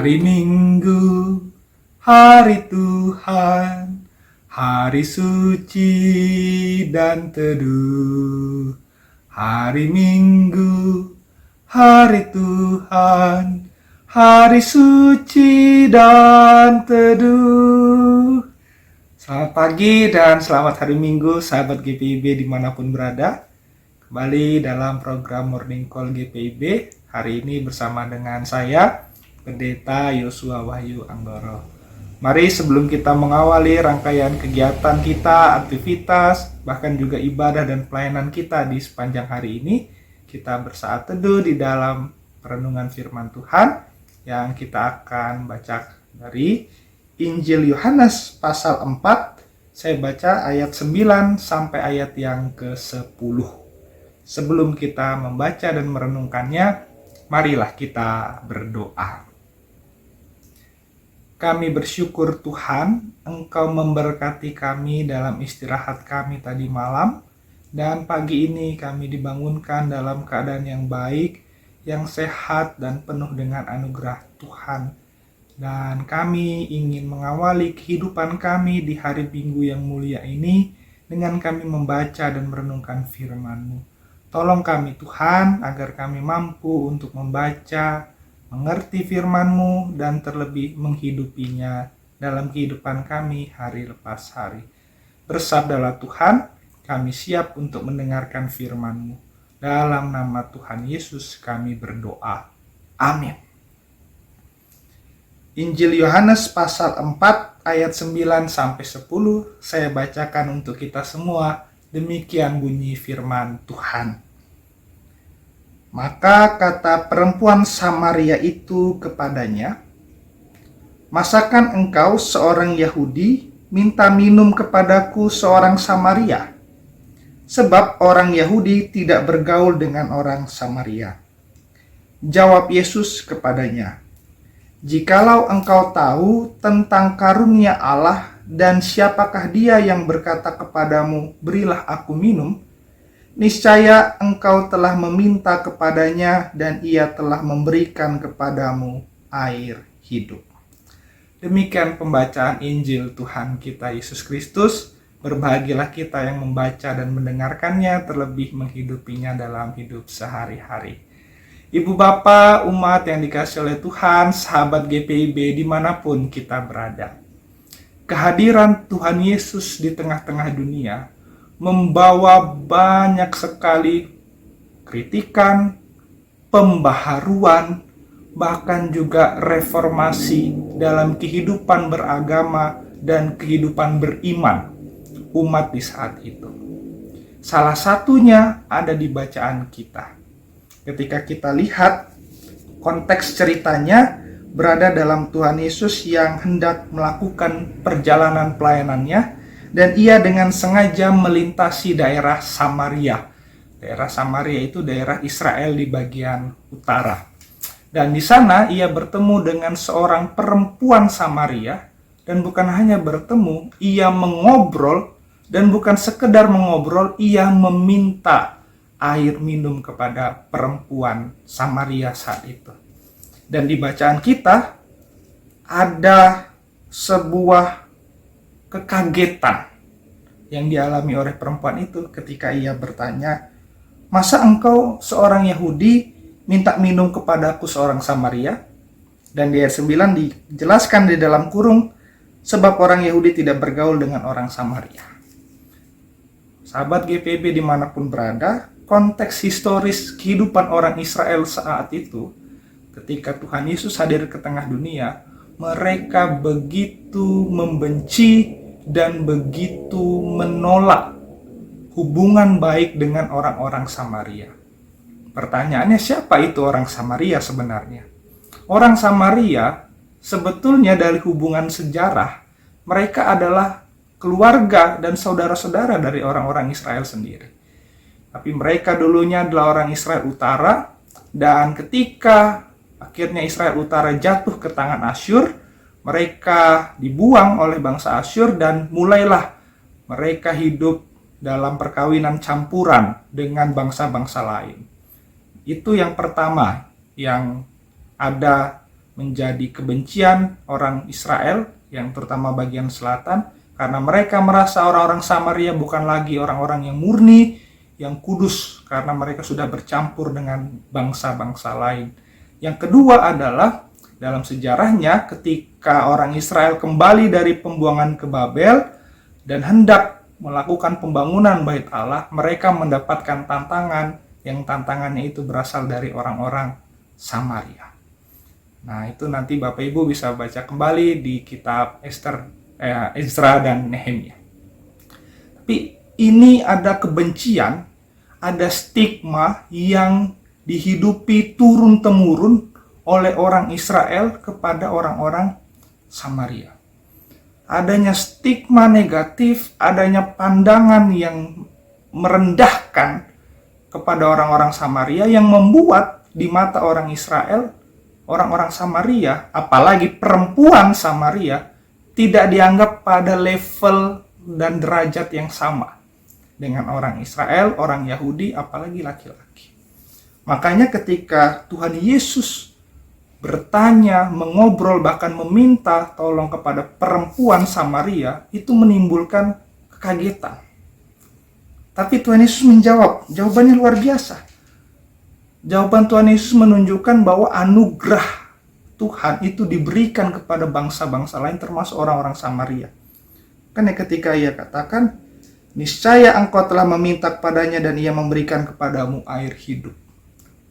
Hari Minggu, hari Tuhan, hari suci dan teduh. Hari Minggu, hari Tuhan, hari suci dan teduh. Selamat pagi dan selamat hari Minggu sahabat GPIB dimanapun berada. Kembali dalam program Morning Call GPIB. Hari ini bersama dengan saya, Pendeta Yosua Wahyu Anggoro. Mari sebelum kita mengawali rangkaian kegiatan kita, aktivitas, bahkan juga ibadah dan pelayanan kita di sepanjang hari ini, kita bersaat teduh di dalam perenungan firman Tuhan yang kita akan baca dari Injil Yohanes pasal 4. Saya baca ayat 9 sampai ayat yang ke-10. Sebelum kita membaca dan merenungkannya, marilah kita berdoa. Kami bersyukur Tuhan, Engkau memberkati kami dalam istirahat kami tadi malam, dan pagi ini kami dibangunkan dalam keadaan yang baik, yang sehat dan penuh dengan anugerah Tuhan. Dan kami ingin mengawali kehidupan kami di hari Minggu yang mulia ini dengan kami membaca dan merenungkan firman-Mu. Tolong kami Tuhan agar kami mampu untuk membaca, mengerti firman-Mu dan terlebih menghidupinya dalam kehidupan kami hari lepas hari. Bersabdalah Tuhan, kami siap untuk mendengarkan firman-Mu. Dalam nama Tuhan Yesus kami berdoa. Amin. Injil Yohanes pasal 4 ayat 9 sampai 10 saya bacakan untuk kita semua. Demikian bunyi firman Tuhan. Maka kata perempuan Samaria itu kepadanya, "Masakan engkau seorang Yahudi minta minum kepadaku seorang Samaria? Sebab orang Yahudi tidak bergaul dengan orang Samaria." Jawab Yesus kepadanya, "Jikalau engkau tahu tentang karunia Allah dan siapakah dia yang berkata kepadamu, 'Berilah aku minum,' niscaya engkau telah meminta kepadanya dan ia telah memberikan kepadamu air hidup." Demikian pembacaan Injil Tuhan kita Yesus Kristus. Berbahagialah kita yang membaca dan mendengarkannya, terlebih menghidupinya dalam hidup sehari-hari. Ibu Bapa, umat yang dikasihi oleh Tuhan, sahabat GPIB dimanapun kita berada. Kehadiran Tuhan Yesus di tengah-tengah dunia membawa banyak sekali kritikan, pembaharuan, bahkan juga reformasi dalam kehidupan beragama dan kehidupan beriman umat di saat itu. Salah satunya ada di bacaan kita. Ketika kita lihat konteks ceritanya berada dalam Tuhan Yesus yang hendak melakukan perjalanan pelayanannya, dan ia dengan sengaja melintasi daerah Samaria. Daerah Samaria itu daerah Israel di bagian utara. Dan di sana ia bertemu dengan seorang perempuan Samaria, dan bukan hanya bertemu, ia mengobrol, dan bukan sekedar mengobrol, ia meminta air minum kepada perempuan Samaria saat itu. Dan di bacaan kita ada sebuah kekagetan yang dialami oleh perempuan itu ketika ia bertanya, "Masa engkau seorang Yahudi minta minum kepadaku seorang Samaria?" Dan di ayat 9 dijelaskan di dalam kurung, "Sebab orang Yahudi tidak bergaul dengan orang Samaria." Sahabat GPIB dimanapun berada, konteks historis kehidupan orang Israel saat itu, ketika Tuhan Yesus hadir ke tengah dunia, mereka begitu membenci dan begitu menolak hubungan baik dengan orang-orang Samaria. Pertanyaannya, siapa itu orang Samaria sebenarnya? Orang Samaria sebetulnya dari hubungan sejarah, mereka adalah keluarga dan saudara-saudara dari orang-orang Israel sendiri. Tapi mereka dulunya adalah orang Israel Utara, dan ketika akhirnya Israel Utara jatuh ke tangan Asyur, mereka dibuang oleh bangsa Asyur dan mulailah mereka hidup dalam perkawinan campuran dengan bangsa-bangsa lain. Itu yang pertama yang ada menjadi kebencian orang Israel, yang terutama bagian selatan, karena mereka merasa orang-orang Samaria bukan lagi orang-orang yang murni, yang kudus, karena mereka sudah bercampur dengan bangsa-bangsa lain. Yang kedua adalah dalam sejarahnya ketika orang Israel kembali dari pembuangan ke Babel dan hendak melakukan pembangunan Bait Allah, mereka mendapatkan tantangan, yang tantangannya itu berasal dari orang-orang Samaria. Nah, itu nanti Bapak Ibu bisa baca kembali di kitab Ezra dan Nehemia. Tapi ini ada kebencian, ada stigma yang dihidupi turun-temurun oleh orang Israel kepada orang-orang Samaria. Adanya stigma negatif, adanya pandangan yang merendahkan kepada orang-orang Samaria yang membuat di mata orang Israel, orang-orang Samaria, apalagi perempuan Samaria, tidak dianggap pada level dan derajat yang sama dengan orang Israel, orang Yahudi, apalagi laki-laki. Makanya ketika Tuhan Yesus bertanya, mengobrol, bahkan meminta tolong kepada perempuan Samaria, itu menimbulkan kekagetan. Tapi Tuhan Yesus menjawab, jawabannya luar biasa. Jawaban Tuhan Yesus menunjukkan bahwa anugerah Tuhan itu diberikan kepada bangsa-bangsa lain, termasuk orang-orang Samaria. Karena ketika ia katakan, niscaya engkau telah meminta kepadanya dan ia memberikan kepadamu air hidup.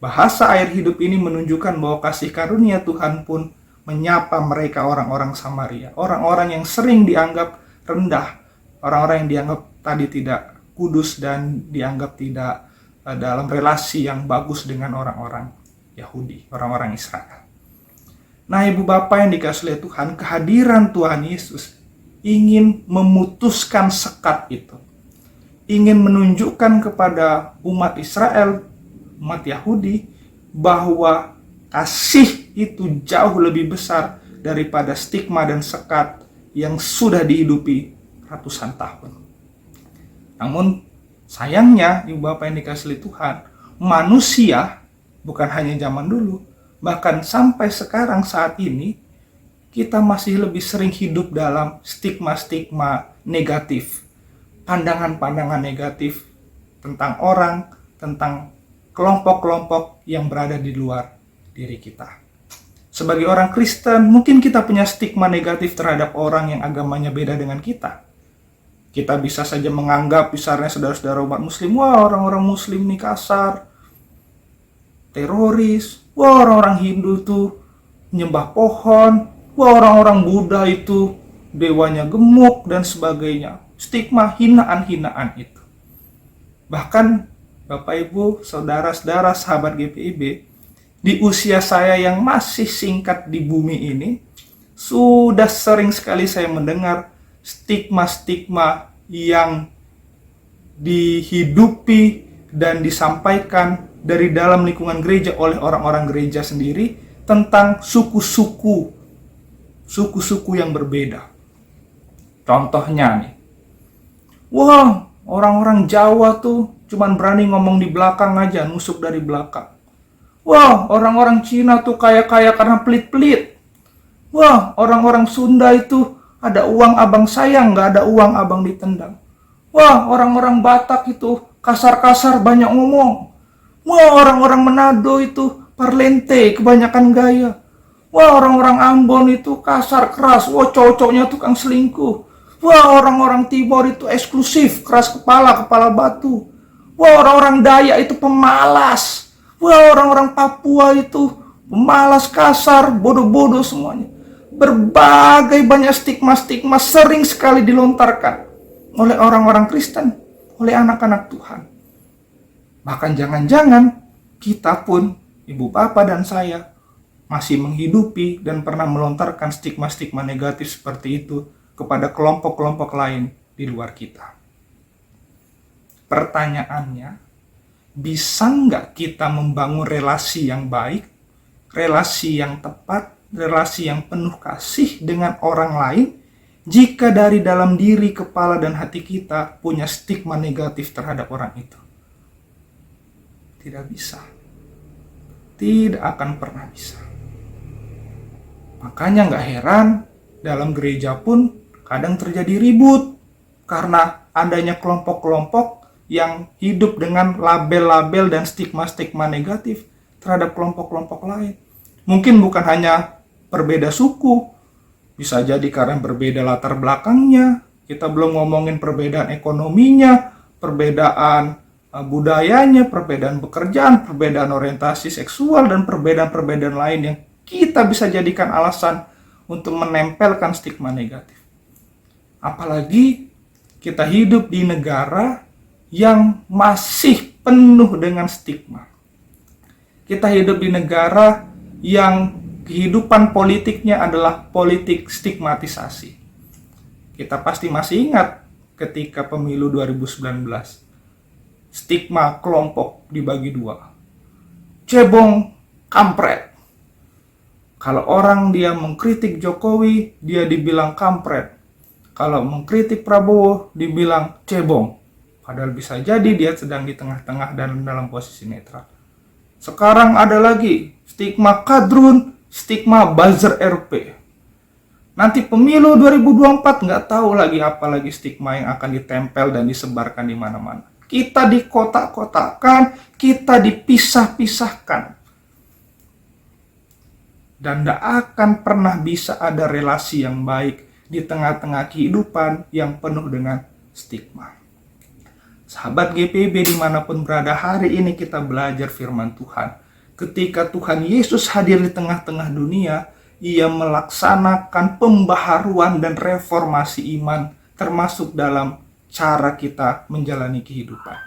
Bahasa air hidup ini menunjukkan bahwa kasih karunia Tuhan pun menyapa mereka orang-orang Samaria. Orang-orang yang sering dianggap rendah, orang-orang yang dianggap tadi tidak kudus dan dianggap tidak dalam relasi yang bagus dengan orang-orang Yahudi, orang-orang Israel. Nah, Ibu Bapak yang dikasihi oleh Tuhan, kehadiran Tuhan Yesus ingin memutuskan sekat itu. Ingin menunjukkan kepada umat Israel, umat Yahudi, bahwa kasih itu jauh lebih besar daripada stigma dan sekat yang sudah dihidupi ratusan tahun. Namun sayangnya, Ibu Bapak yang dikasihi Tuhan, manusia, bukan hanya zaman dulu, bahkan sampai sekarang saat ini, kita masih lebih sering hidup dalam stigma-stigma negatif, pandangan-pandangan negatif tentang orang, tentang kelompok-kelompok yang berada di luar diri kita. Sebagai orang Kristen, mungkin kita punya stigma negatif terhadap orang yang agamanya beda dengan kita. Kita bisa saja menganggap misalnya saudara-saudara umat muslim, wah orang-orang muslim ini kasar, teroris, wah orang-orang Hindu tuh menyembah pohon, wah orang-orang Buddha itu dewanya gemuk dan sebagainya. Stigma hinaan-hinaan itu. Bahkan Bapak Ibu, saudara-saudara, sahabat GPIB, di usia saya yang masih singkat di bumi ini, sudah sering sekali saya mendengar stigma-stigma yang dihidupi dan disampaikan dari dalam lingkungan gereja oleh orang-orang gereja sendiri tentang suku-suku yang berbeda. Contohnya nih, wah orang-orang Jawa tuh cuman berani ngomong di belakang aja, nusuk dari belakang. Wah orang-orang Cina tuh kaya-kaya karena pelit-pelit. Wah orang-orang Sunda itu ada uang abang sayang, nggak ada uang abang ditendang. Wah, orang-orang Batak itu kasar-kasar banyak ngomong. Wah, orang-orang Manado itu parlente, kebanyakan gaya. Wah, orang-orang Ambon itu kasar, keras. Wah, cowok-cowoknya tukang selingkuh. Wah, orang-orang Timor itu eksklusif, keras kepala, kepala batu. Wah, orang-orang Dayak itu pemalas. Wah, orang-orang Papua itu pemalas, kasar, bodoh-bodoh semuanya. Berbagai banyak stigma-stigma sering sekali dilontarkan oleh orang-orang Kristen, oleh anak-anak Tuhan. Bahkan jangan-jangan kita pun, Ibu Bapak dan saya, masih menghidupi dan pernah melontarkan stigma-stigma negatif seperti itu kepada kelompok-kelompok lain di luar kita. Pertanyaannya, bisa nggak kita membangun relasi yang baik, relasi yang tepat, relasi yang penuh kasih dengan orang lain, jika dari dalam diri, kepala, dan hati kita punya stigma negatif terhadap orang itu? Tidak bisa. Tidak akan pernah bisa. Makanya nggak heran dalam gereja pun kadang terjadi ribut karena adanya kelompok-kelompok yang hidup dengan label-label dan stigma-stigma negatif terhadap kelompok-kelompok lain. Mungkin bukan hanya berbeda suku, bisa jadi karena berbeda latar belakangnya. Kita belum ngomongin perbedaan ekonominya, perbedaan budayanya, perbedaan pekerjaan, perbedaan orientasi seksual, dan perbedaan-perbedaan lain yang kita bisa jadikan alasan untuk menempelkan stigma negatif. Apalagi kita hidup di negara yang masih penuh dengan stigma. Kita hidup di negara yang kehidupan politiknya adalah politik stigmatisasi. Kita pasti masih ingat ketika pemilu 2019. Stigma kelompok dibagi dua. Cebong, kampret. Kalau orang dia mengkritik Jokowi, dia dibilang kampret. Kalau mengkritik Prabowo, dibilang cebong. Padahal bisa jadi dia sedang di tengah-tengah dan dalam posisi netral. Sekarang ada lagi stigma kadrun, stigma buzzer RP. Nanti pemilu 2024 nggak tahu lagi apa lagi stigma yang akan ditempel dan disebarkan di mana-mana. Kita dikotak-kotakan, kita dipisah-pisahkan. Dan tidak akan pernah bisa ada relasi yang baik di tengah-tengah kehidupan yang penuh dengan stigma. Sahabat GPB dimanapun berada, hari ini kita belajar firman Tuhan. Ketika Tuhan Yesus hadir di tengah-tengah dunia, Ia melaksanakan pembaharuan dan reformasi iman, termasuk dalam cara kita menjalani kehidupan.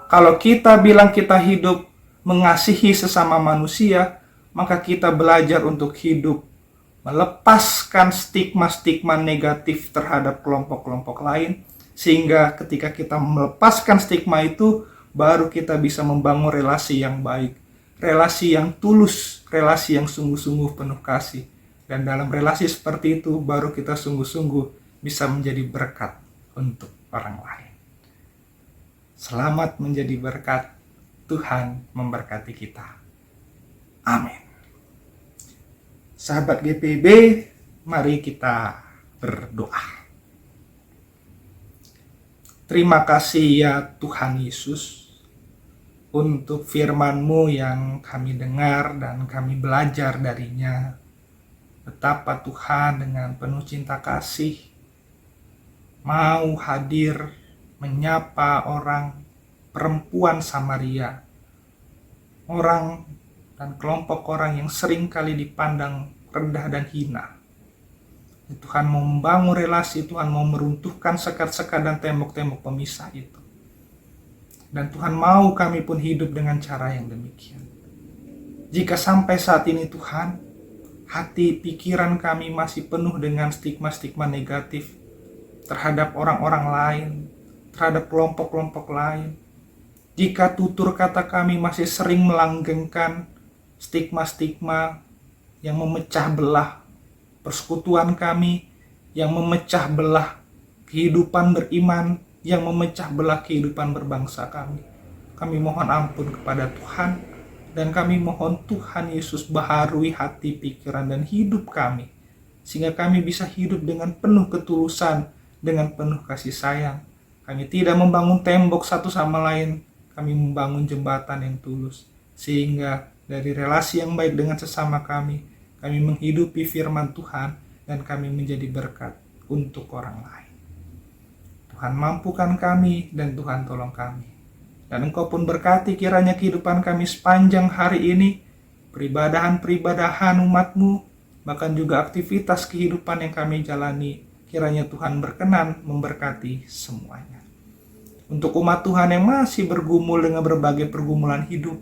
Kalau kita bilang kita hidup mengasihi sesama manusia, maka kita belajar untuk hidup melepaskan stigma-stigma negatif terhadap kelompok-kelompok lain, sehingga ketika kita melepaskan stigma itu, baru kita bisa membangun relasi yang baik, relasi yang tulus, relasi yang sungguh-sungguh penuh kasih. Dan dalam relasi seperti itu, baru kita sungguh-sungguh bisa menjadi berkat untuk orang lain. Selamat menjadi berkat. Tuhan memberkati kita. Amin. Sahabat GPB, mari kita berdoa. Terima kasih ya Tuhan Yesus untuk firman-Mu yang kami dengar dan kami belajar darinya. Betapa Tuhan dengan penuh cinta kasih mau hadir menyapa orang perempuan Samaria, orang dan kelompok orang yang sering kali dipandang rendah dan hina. Tuhan mau membangun relasi, Tuhan mau meruntuhkan sekat-sekat dan tembok-tembok pemisah itu. Dan Tuhan mau kami pun hidup dengan cara yang demikian. Jika sampai saat ini Tuhan, hati pikiran kami masih penuh dengan stigma-stigma negatif terhadap orang-orang lain, terhadap kelompok-kelompok lain. Jika tutur kata kami masih sering melanggengkan stigma-stigma yang memecah belah persekutuan kami, yang memecah belah kehidupan beriman, yang memecah belah kehidupan berbangsa kami. Kami mohon ampun kepada Tuhan, dan kami mohon Tuhan Yesus baharui hati, pikiran, dan hidup kami, sehingga kami bisa hidup dengan penuh ketulusan, dengan penuh kasih sayang. Kami tidak membangun tembok satu sama lain, kami membangun jembatan yang tulus, sehingga dari relasi yang baik dengan sesama kami menghidupi firman Tuhan, dan kami menjadi berkat untuk orang lain. Tuhan mampukan kami, dan Tuhan tolong kami. Dan Engkau pun berkati kiranya kehidupan kami sepanjang hari ini, peribadahan-peribadahan umat-Mu, bahkan juga aktivitas kehidupan yang kami jalani, kiranya Tuhan berkenan memberkati semuanya. Untuk umat Tuhan yang masih bergumul dengan berbagai pergumulan hidup,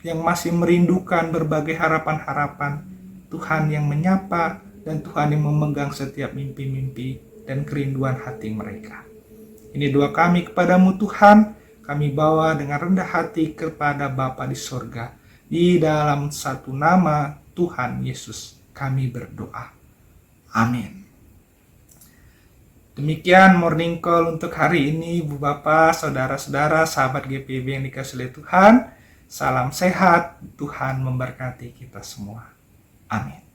yang masih merindukan berbagai harapan-harapan, Tuhan yang menyapa dan Tuhan yang memegang setiap mimpi-mimpi dan kerinduan hati mereka. Ini doa kami kepadamu Tuhan, kami bawa dengan rendah hati kepada Bapa di sorga. Di dalam satu nama Tuhan Yesus kami berdoa. Amin. Demikian morning call untuk hari ini, Bu Bapak, saudara-saudara, sahabat GPB yang dikasihi oleh Tuhan. Salam sehat, Tuhan memberkati kita semua. Amin.